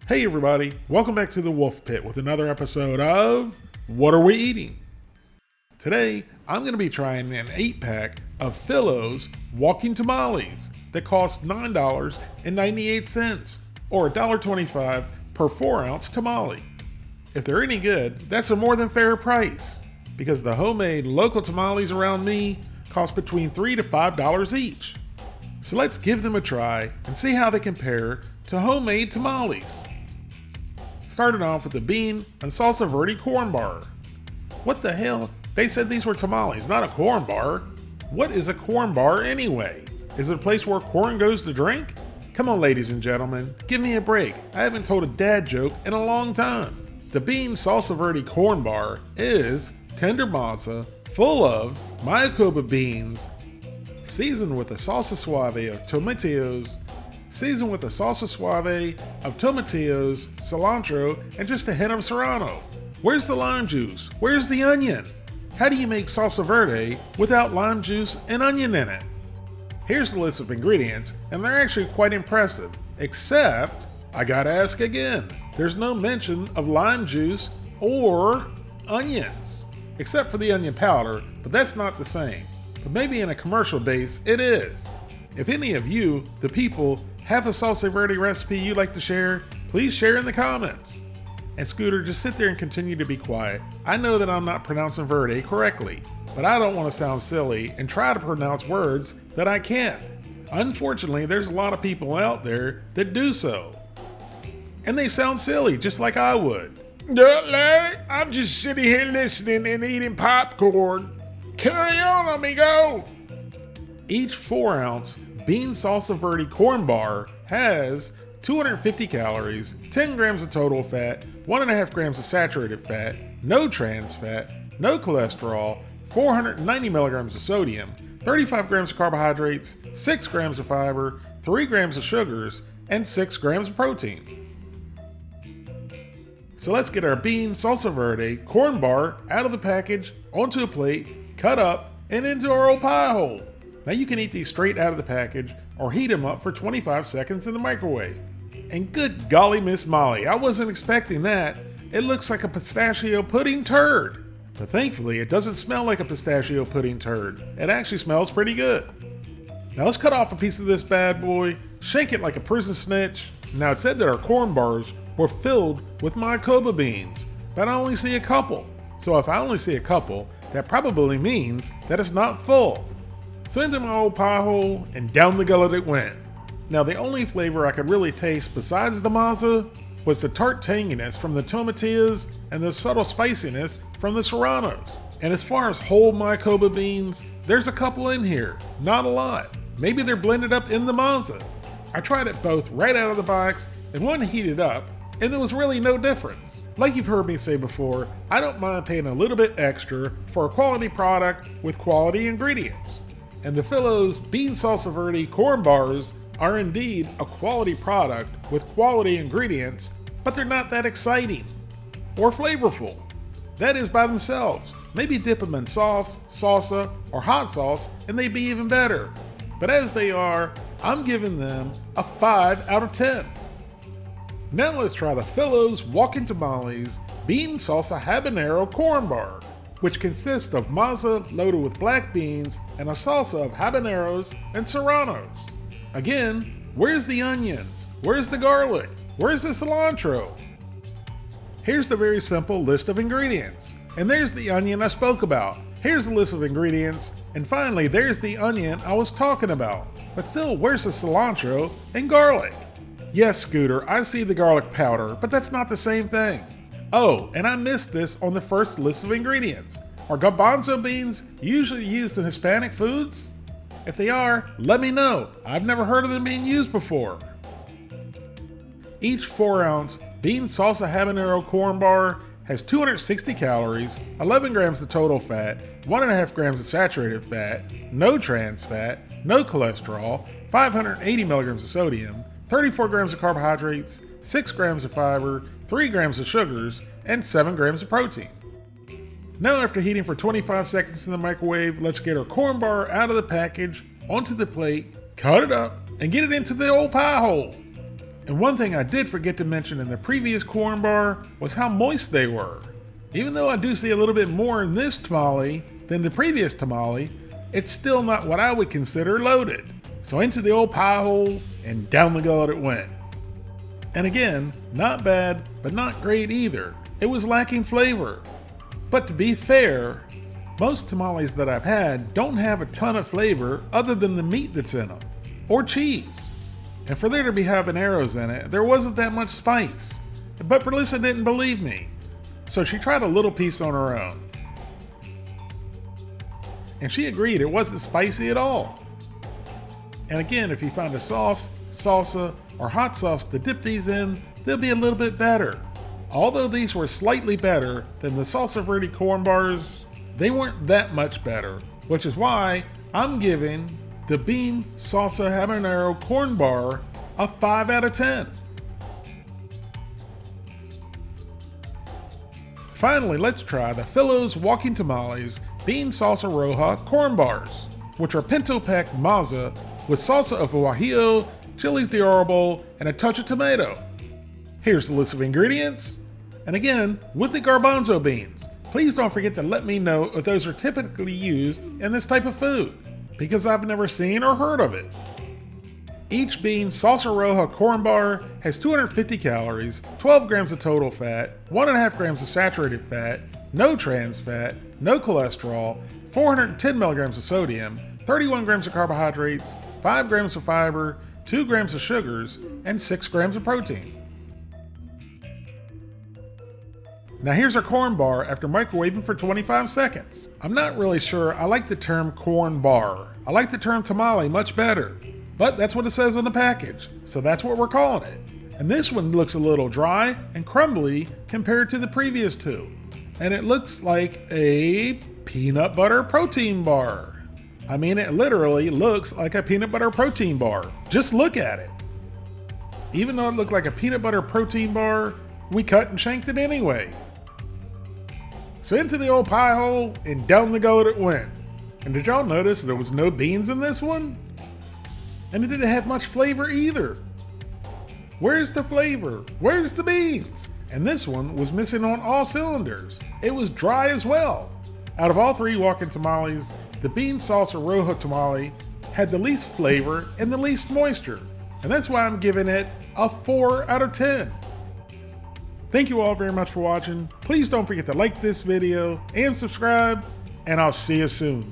Hey everybody, welcome back to the Wolf Pit with another episode of What Are We Eating? Today, I'm going to be trying an 8-pack of FILLO'S walking tamales that cost $9.98 or $1.25 per 4-ounce tamale. If they're any good, that's a more than fair price because the homemade local tamales around me cost between $3 to $5 each. So let's give them a try and see how they compare to homemade tamales. Started off with the bean and salsa verde corn bar. What the hell? They said these were tamales, not a corn bar. What is a corn bar anyway? Is it a place where corn goes to drink? Come on, ladies and gentlemen, give me a break. I haven't told a dad joke in a long time. The bean salsa verde corn bar is tender masa full of Mayacoba beans, seasoned with a salsa suave of tomatillos, cilantro, and just a hint of serrano. Where's the lime juice? Where's the onion? How do you make salsa verde without lime juice and onion in it? Here's the list of ingredients, and they're actually quite impressive, except, I gotta ask again, there's no mention of lime juice or onions, except for the onion powder, but that's not the same. But maybe in a commercial base, it is. If any of you, the people, have a salsa verde recipe you'd like to share, please share in the comments. And Scooter, just sit there and continue to be quiet. I know that I'm not pronouncing verde correctly, but I don't want to sound silly and try to pronounce words that I can't. Unfortunately, there's a lot of people out there that do so. And they sound silly, just like I would. Larry, I'm just sitting here listening and eating popcorn. Carry on, amigo. Each 4-ounce bean salsa verde corn bar has 250 calories, 10 grams of total fat, 1.5 grams of saturated fat, no trans fat, no cholesterol, 490 milligrams of sodium, 35 grams of carbohydrates, 6 grams of fiber, 3 grams of sugars, and 6 grams of protein. So let's get our bean salsa verde corn bar out of the package, onto a plate, cut up, and into our old pie hole. Now you can eat these straight out of the package or heat them up for 25 seconds in the microwave. And good golly, Miss Molly, I wasn't expecting that. It looks like a pistachio pudding turd. But thankfully, it doesn't smell like a pistachio pudding turd. It actually smells pretty good. Now let's cut off a piece of this bad boy, shake it like a prison snitch. Now it said that our corn bars were filled with Mayacoba beans, but I only see a couple. So if I only see a couple, that probably means that it's not full. So into my old pie hole and down the gullet it went. Now the only flavor I could really taste besides the masa was the tart tanginess from the tomatillas and the subtle spiciness from the serranos. And as far as whole Mayacoba beans, there's a couple in here, not a lot. Maybe they're blended up in the masa. I tried it both right out of the box and one heated up, and there was really no difference. Like you've heard me say before, I don't mind paying a little bit extra for a quality product with quality ingredients. And the FILLO'S bean salsa verde corn bars are indeed a quality product with quality ingredients, but they're not that exciting or flavorful. That is by themselves. Maybe dip them in sauce, salsa, or hot sauce, and they'd be even better. But as they are, I'm giving them a 5 out of 10. Now let's try the FILLO'S Walking Tamales Bean Salsa Habanero Corn Bar, which consists of masa loaded with black beans and a salsa of habaneros and serranos. Again, where's the onions? Where's the garlic? Where's the cilantro? Here's the very simple list of ingredients. And there's the onion I spoke about. Here's the list of ingredients. And finally, there's the onion I was talking about. But still, where's the cilantro and garlic? Yes, Scooter, I see the garlic powder, but that's not the same thing. Oh, and I missed this on the first list of ingredients. Are garbanzo beans usually used in Hispanic foods? If they are, let me know. I've never heard of them being used before. Each 4-ounce bean salsa habanero corn bar has 260 calories, 11 grams of total fat, 1.5 grams of saturated fat, no trans fat, no cholesterol, 580 milligrams of sodium, 34 grams of carbohydrates, 6 grams of fiber, 3 grams of sugars, and 7 grams of protein. Now after heating for 25 seconds in the microwave, let's get our corn bar out of the package, onto the plate, cut it up, and get it into the old pie hole. And one thing I did forget to mention in the previous corn bar was how moist they were. Even though I do see a little bit more in this tamale than the previous tamale, it's still not what I would consider loaded. So into the old pie hole and down the gullet it went. And again, not bad, but not great either. It was lacking flavor. But to be fair, most tamales that I've had don't have a ton of flavor other than the meat that's in them, or cheese. And for there to be habaneros in it, there wasn't that much spice. But Berlissa didn't believe me, so she tried a little piece on her own. And she agreed it wasn't spicy at all. And again, if you find a sauce, salsa, or hot sauce to dip these in, they'll be a little bit better. Although these were slightly better than the salsa verde corn bars, they weren't that much better, which is why I'm giving the bean salsa habanero corn bar a 5 out of 10. Finally, let's try the FILLO'S Walking Tamales Bean Salsa Roja Corn Bars, which are pinto-packed maza with salsa of guajillo, chilies de árbol, and a touch of tomato. Here's the list of ingredients. And again, with the garbanzo beans, please don't forget to let me know if those are typically used in this type of food, because I've never seen or heard of it. Each bean salsa roja corn bar has 250 calories, 12 grams of total fat, 1.5 grams of saturated fat, no trans fat, no cholesterol, 410 milligrams of sodium, 31 grams of carbohydrates, 5 grams of fiber, 2 grams of sugars, and 6 grams of protein. Now here's our corn bar after microwaving for 25 seconds. I'm not really sure I like the term corn bar. I like the term tamale much better. But that's what it says on the package, so that's what we're calling it. And this one looks a little dry and crumbly compared to the previous two. And it looks like a peanut butter protein bar. I mean, it literally looks like a peanut butter protein bar. Just look at it. Even though it looked like a peanut butter protein bar, we cut and shanked it anyway. So into the old pie hole and down the gullet it went. And did y'all notice there was no beans in this one? And it didn't have much flavor either. Where's the flavor? Where's the beans? And this one was missing on all cylinders. It was dry as well. Out of all three walking tamales, the bean salsa roja tamale had the least flavor and the least moisture. And that's why I'm giving it a 4 out of 10. Thank you all very much for watching. Please don't forget to like this video and subscribe, and I'll see you soon.